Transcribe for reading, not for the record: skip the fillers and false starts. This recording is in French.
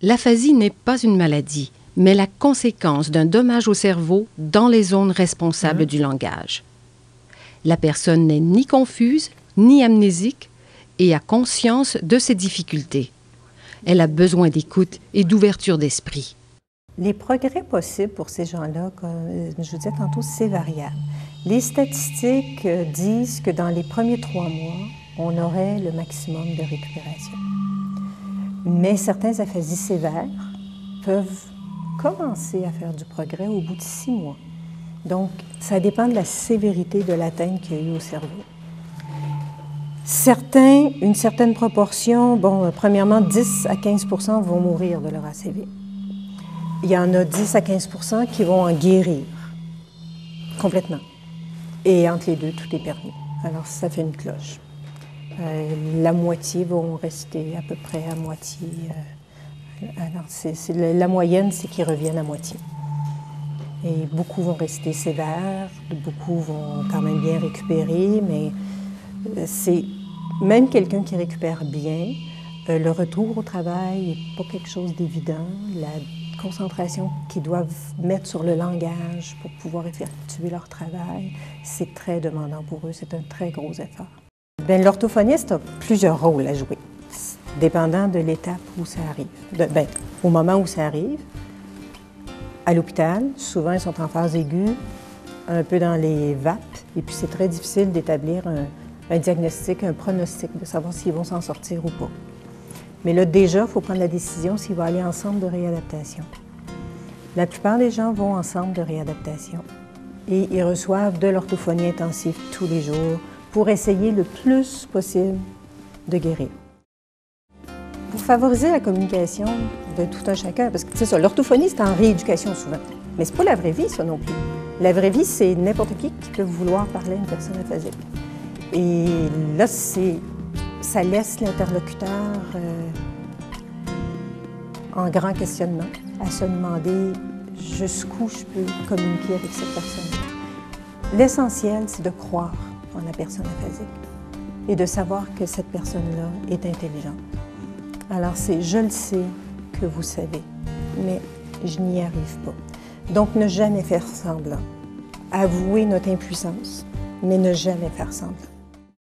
L'aphasie n'est pas une maladie, mais la conséquence d'un dommage au cerveau dans les zones responsables du langage. La personne n'est ni confuse, ni amnésique et a conscience de ses difficultés. Elle a besoin d'écoute et d'ouverture d'esprit. Les progrès possibles pour ces gens-là, comme je vous disais tantôt, c'est variable. Les statistiques disent que dans les premiers 3 mois, on aurait le maximum de récupération. Mais certains aphasies sévères peuvent commencer à faire du progrès au bout de 6 mois. Donc, ça dépend de la sévérité de l'atteinte qu'il y a eu au cerveau. Une certaine proportion, premièrement, 10 à 15 % vont mourir de leur ACV. Il y en a 10 à 15 % qui vont en guérir complètement. Et entre les deux, tout est permis. Alors, ça fait une cloche. La moitié vont rester à peu près à moitié. Alors, la moyenne, c'est qu'ils reviennent à moitié. Et beaucoup vont rester sévères, beaucoup vont quand même bien récupérer, mais c'est même quelqu'un qui récupère bien, le retour au travail n'est pas quelque chose d'évident. La concentration qu'ils doivent mettre sur le langage pour pouvoir effectuer leur travail, c'est très demandant pour eux, c'est un très gros effort. L'orthophoniste a plusieurs rôles à jouer, dépendant de l'étape où ça arrive. Au moment où ça arrive, à l'hôpital, souvent ils sont en phase aiguë, un peu dans les vapes, et puis c'est très difficile d'établir un diagnostic, un pronostic, de savoir s'ils vont s'en sortir ou pas. Mais là, déjà, il faut prendre la décision s'ils vont aller en centre de réadaptation. La plupart des gens vont en centre de réadaptation et ils reçoivent de l'orthophonie intensive tous les jours pour essayer le plus possible de guérir. Pour favoriser la communication de tout un chacun, parce que c'est ça, l'orthophonie, c'est en rééducation souvent, mais c'est pas la vraie vie, ça non plus. La vraie vie, c'est n'importe qui peut vouloir parler à une personne aphasique. Et là, ça laisse l'interlocuteur en grand questionnement, à se demander jusqu'où je peux communiquer avec cette personne. L'essentiel, c'est de croire en la personne aphasique et de savoir que cette personne-là est intelligente. Alors, c'est « je le sais que vous savez, mais je n'y arrive pas ». Donc, ne jamais faire semblant. Avouer notre impuissance, mais ne jamais faire semblant.